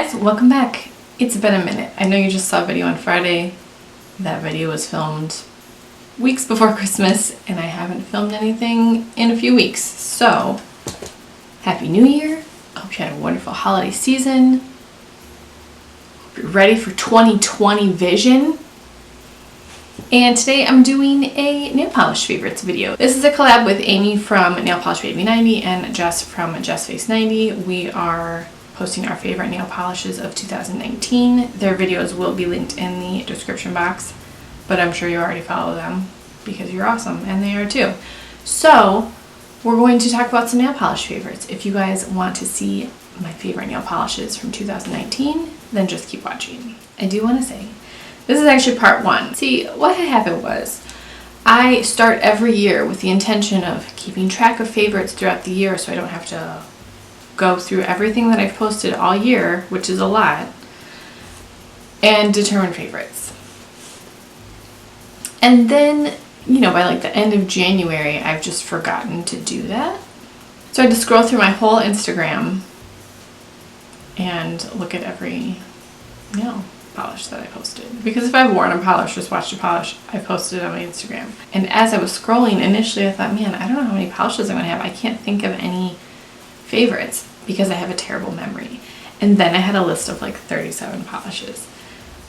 guys, welcome back. It's been a minute. I know you just saw a video on Friday. That video was filmed weeks before Christmas and I haven't filmed anything in a few weeks. So, Happy New Year. I hope you had a wonderful holiday season. Hope you're ready for 2020 vision. And today I'm doing a nail polish favorites video. This is a collab with Amy from Nail Polish Baby 90 and Jess from Jess Face 90. We are posting our favorite nail polishes of 2019. Their videos will be linked in the description box, but I'm sure you already follow them because you're awesome and they are too. So we're going to talk about some nail polish favorites. If you guys want to see my favorite nail polishes from 2019, then just keep watching. I do want to say, this is actually part one. See, what had happened was, I start every year with the intention of keeping track of favorites throughout the year so I don't have to go through everything that I've posted all year, which is a lot, and determine favorites. And then, you know, by like the end of January, I've just forgotten to do that. So I had to scroll through my whole Instagram and look at every nail polish that I posted. Because if I've worn a polish, just watched a polish, I posted it on my Instagram. And as I was scrolling, initially I thought, man, I don't know how many polishes I'm gonna have. I can't think of any favorites because I have a terrible memory. And then I had a list of like 37 polishes,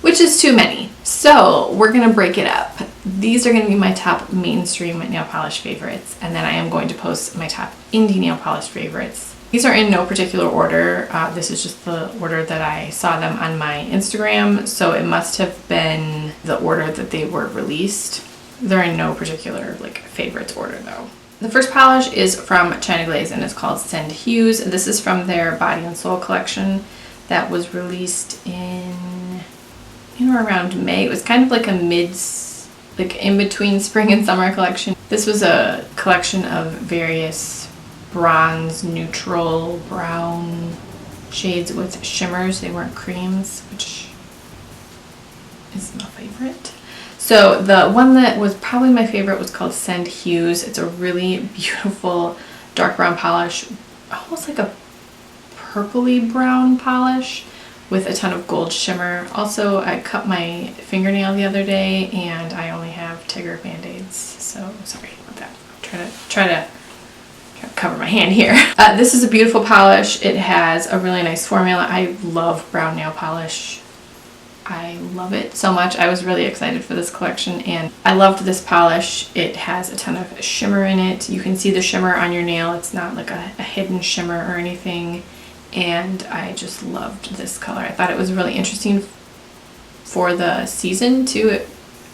which is too many. So we're gonna break it up. These are gonna be my top mainstream nail polish favorites, and then I am going to post my top indie nail polish favorites. These are in no particular order. This is just the order that I saw them on my Instagram, so it must have been the order that they were released. They're in no particular like favorites order though. The first polish is from China Glaze and it's called Send Hues. This is from their Body and Soul collection that was released in, you know, around May. It was kind of like a like in between spring and summer collection. This was a collection of various bronze, neutral, brown shades with shimmers. They weren't creams, which is my favorite. So the one that was probably my favorite was called Send Hues. It's a really beautiful dark brown polish, almost like a purpley brown polish with a ton of gold shimmer. Also, I cut my fingernail the other day and I only have Tigger band-aids, so sorry about that. I'm try to cover my hand here. This is a beautiful polish. It has a really nice formula. I love brown nail polish. I love it so much. I was really excited for this collection and I loved this polish. It has a ton of shimmer in it. You can see the shimmer on your nail. It's not like a hidden shimmer or anything. And I just loved this color. I thought it was really interesting for the season too.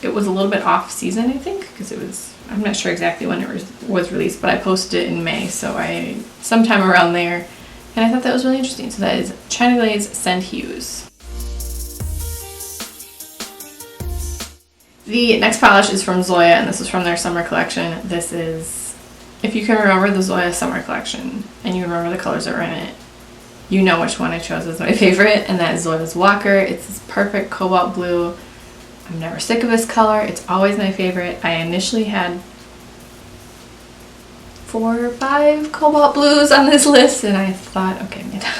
It was a little bit off season, I think, because it was, I'm not sure exactly when it was released, but I posted it in May, so sometime around there, and I thought that was really interesting. So that is China Glaze Send Hues. The next polish is from Zoya, and this is from their summer collection. This is, if you can remember the Zoya summer collection, and you remember the colors that were in it, you know which one I chose as my favorite, and that is Zoya Walker. It's this perfect cobalt blue. I'm never sick of this color. It's always my favorite. I initially had 4 or 5 cobalt blues on this list and I thought, okay, I'm gonna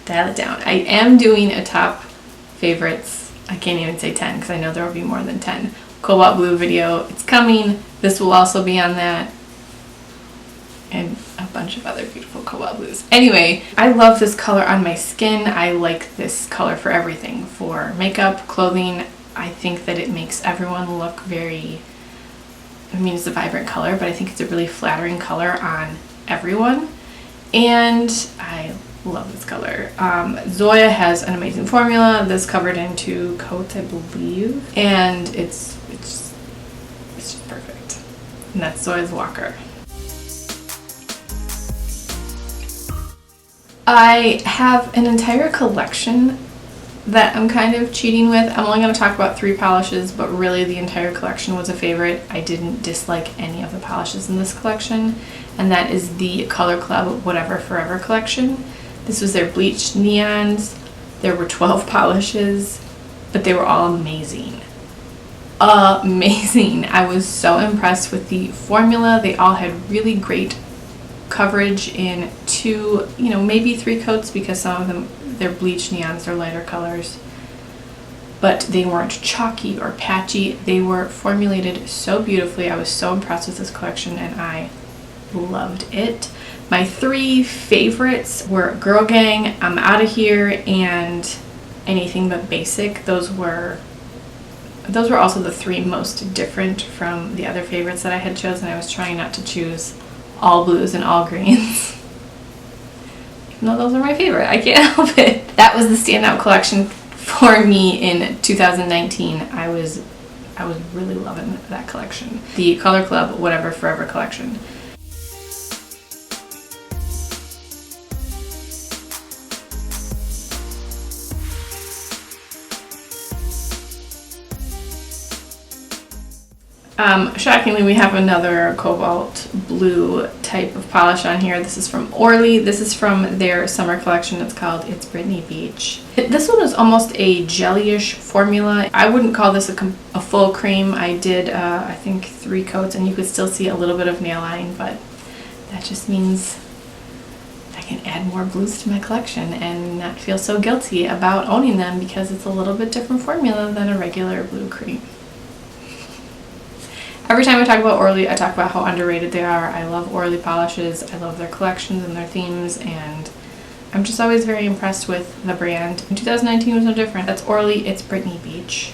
dial it down. I am doing a top favorites. I can't even say 10 because I know there will be more than 10 cobalt blue video. It's coming. This will also be on that. And a bunch of other beautiful cobalt blues. Anyway, I love this color on my skin. I like this color for everything. For makeup, clothing. I think that it makes everyone look very, I mean, it's a vibrant color, but I think it's a really flattering color on everyone. And I love this color. Zoya has an amazing formula. This covered in 2 coats, I believe. And it's just perfect. And that's Zoya Walker. I have an entire collection that I'm kind of cheating with. I'm only going to talk about 3 polishes, but really the entire collection was a favorite. I didn't dislike any of the polishes in this collection, and that is the ColourPop Whatever Forever collection. This was their bleached neons. There were 12 polishes, but they were all amazing. Amazing! I was so impressed with the formula. They all had really great coverage in 2, maybe 3 coats, because some of them They're bleach neons, they're lighter colors. But they weren't chalky or patchy. They were formulated so beautifully. I was so impressed with this collection and I loved it. My 3 favorites were Girl Gang, I'm Outta Here, and Anything But Basic. Those were also the 3 most different from the other favorites that I had chosen. I was trying not to choose all blues and all greens. Even though those are my favorite, I can't help it. That was the standout collection for me in 2019. I was really loving that collection. The Color Club Whatever Forever collection. Shockingly, we have another cobalt blue type of polish on here. This is from Orly. This is from their summer collection. It's called It's Britney Beach. This one is almost a jellyish formula. I wouldn't call this a full cream. I did, I think, 3 coats, and you could still see a little bit of nail line, but that just means I can add more blues to my collection and not feel so guilty about owning them because it's a little bit different formula than a regular blue cream. Every time I talk about Orly, I talk about how underrated they are. I love Orly polishes. I love their collections and their themes, and I'm just always very impressed with the brand. And 2019 was no different. That's Orly, It's Britney Beach.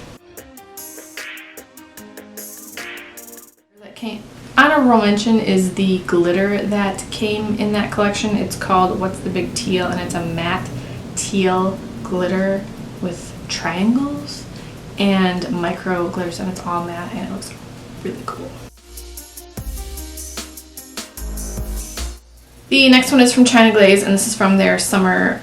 Honorable mention is the glitter that came in that collection. It's called What's the Big Teal, and it's a matte teal glitter with triangles and micro glitters, and it's all matte, and it looks really cool. The next one is from China Glaze, and this is from their summer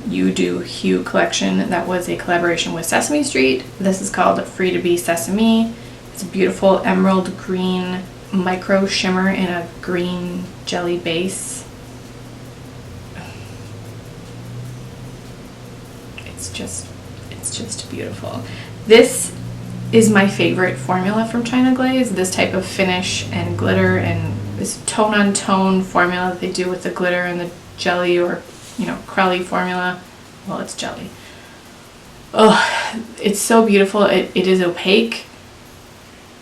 You Do Hue collection that was a collaboration with Sesame Street. This is called Free to Be Sesame. It's a beautiful emerald green micro shimmer in a green jelly base. It's just beautiful. This is my favorite formula from China Glaze, this type of finish and glitter and this tone-on-tone formula that they do with the glitter and the jelly, or, you know, Crelly formula. Well, it's jelly. Oh, it's so beautiful. It is opaque,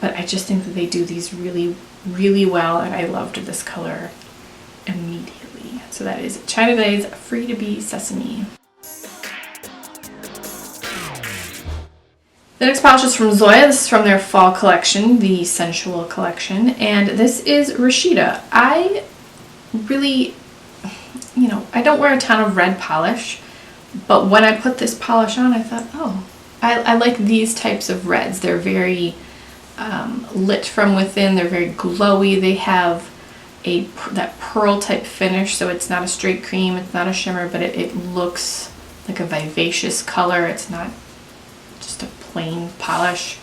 but I just think that they do these really, really well, and I loved this color immediately. So that is China Glaze Free to Be Sesame. The next polish is from Zoya. This is from their fall collection, the Sensual collection, and this is Rashida. I really, you know, I don't wear a ton of red polish, but when I put this polish on, I thought, oh, I like these types of reds. They're very lit from within. They're very glowy. They have that pearl type finish, so it's not a straight cream, it's not a shimmer, but it looks like a vivacious color. It's not just a plain polish,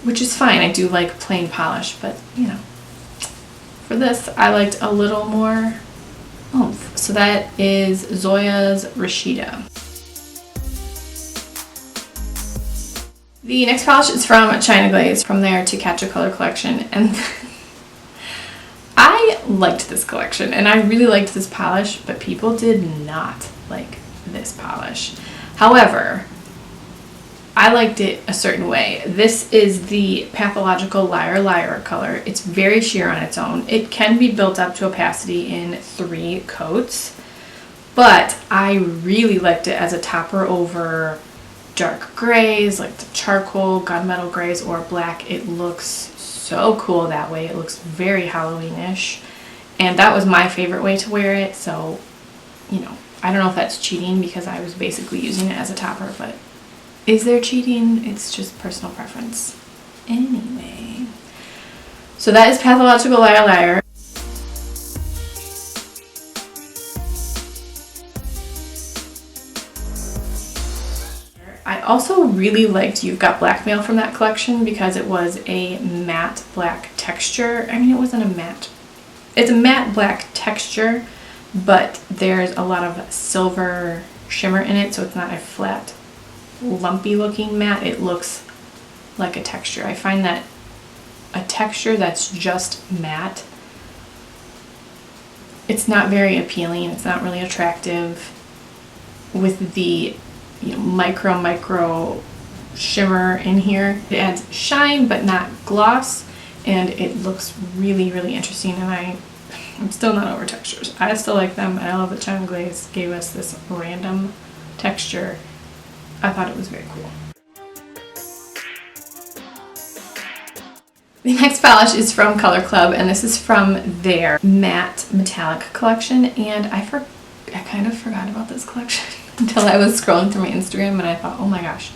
which is fine. I do like plain polish, but you know, for this I liked a little more oomph. So that is Zoya's Rashida. The next polish is from China Glaze, from their To Catch a Color collection, and I liked this collection and I really liked this polish, but people did not like this polish. However, I liked it a certain way. This is the Pathological Liar Liar color. It's very sheer on its own. It can be built up to opacity in 3 coats, but I really liked it as a topper over dark grays, like the charcoal, gunmetal grays, or black. It looks so cool that way. It looks very Halloween-ish, and that was my favorite way to wear it. So, you know, I don't know if that's cheating because I was basically using it as a topper, but is there cheating? It's just personal preference. Anyway, so that is Pathological Liar Liar. I also really liked You've Got Blackmail from that collection because it was a matte black texture. I mean, it wasn't a matte. It's a matte black texture, but there's a lot of silver shimmer in it, so it's not a flat, lumpy looking matte. It looks like a texture. I find that a texture that's just matte, it's not very appealing. It's not really attractive. with the micro shimmer in here. It adds shine but not gloss, and it looks really, really interesting, and I'm still not over textures. I still like them, and I love that China Glaze gave us this random texture. I thought it was very cool. The next polish is from ColourPop, and this is from their matte metallic collection, and I kind of forgot about this collection until I was scrolling through my Instagram, and I thought, oh my gosh,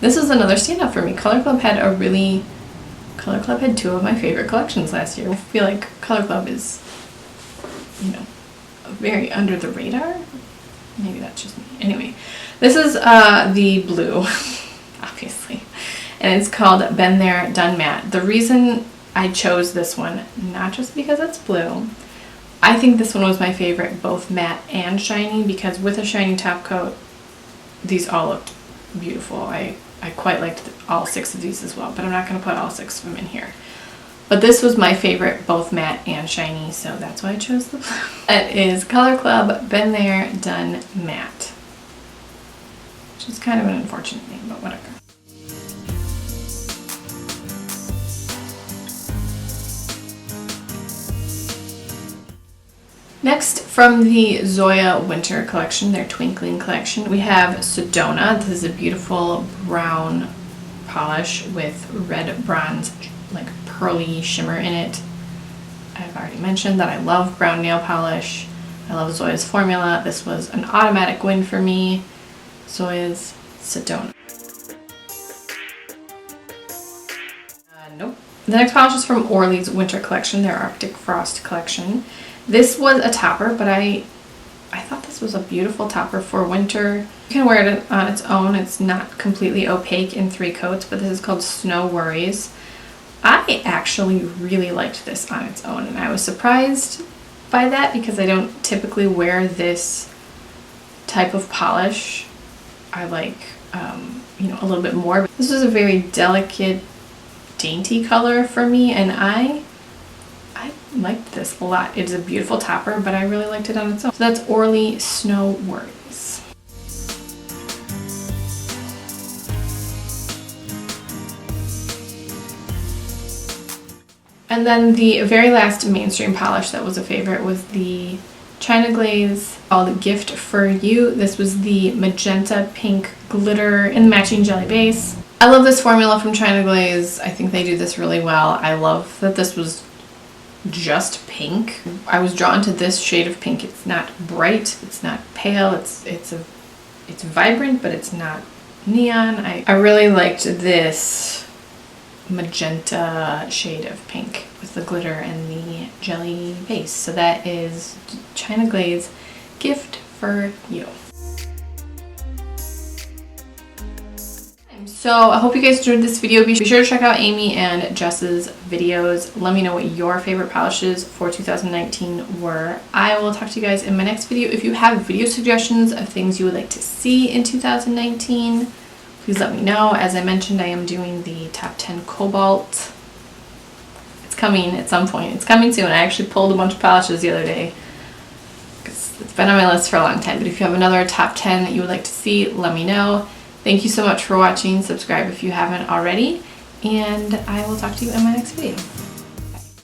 this was another standout for me. ColourPop had two of my favorite collections last year. I feel like ColourPop is, very under the radar. Maybe that's just me. Anyway, this is the blue, obviously, and it's called Been There, Done Matte. The reason I chose this one, not just because it's blue, I think this one was my favorite, both matte and shiny, because with a shiny top coat, these all looked beautiful. I quite liked all 6 of these as well, but I'm not going to put all 6 of them in here. But this was my favorite, both matte and shiny, so that's why I chose the blue. It is ColourPop Been There, Done Matte, which is kind of an unfortunate name, but whatever. Next, from the Zoya Winter collection, their Twinkling collection, we have Sedona. This is a beautiful brown polish with red bronze, like pearly shimmer in it. I've already mentioned that I love brown nail polish. I love Zoya's formula. This was an automatic win for me. Zoya's Sedona. Nope. The next polish is from Orly's Winter collection, their Arctic Frost collection. This was a topper, but I thought this was a beautiful topper for winter. You can wear it on its own. It's not completely opaque in 3 coats, but this is called Snow Worries. I actually really liked this on its own, and I was surprised by that because I don't typically wear this type of polish. I like, a little bit more. This was a very delicate, dainty color for me, and I liked this a lot. It's a beautiful topper, but I really liked it on its own. So that's Orly Snow Worries. And then the very last mainstream polish that was a favorite was the China Glaze called Gift for You. This was the magenta pink glitter in the matching jelly base. I love this formula from China Glaze. I think they do this really well. I love that this was just pink. I was drawn to this shade of pink. It's not bright, it's not pale, it's vibrant, but it's not neon. I really liked this magenta shade of pink with the glitter and the jelly base. So that is China Glaze Gift for You. So I hope you guys enjoyed this video. Be sure to check out Amy and Jess's videos. Let me know what your favorite polishes for 2019 were. I will talk to you guys in my next video. If you have video suggestions of things you would like to see in 2019, please let me know. As I mentioned, I am doing the top 10 Cobalt. It's coming at some point. It's coming soon. I actually pulled a bunch of polishes the other day because it's been on my list for a long time. But if you have another top 10 that you would like to see, let me know. Thank you so much for watching. Subscribe if you haven't already, and I will talk to you in my next video.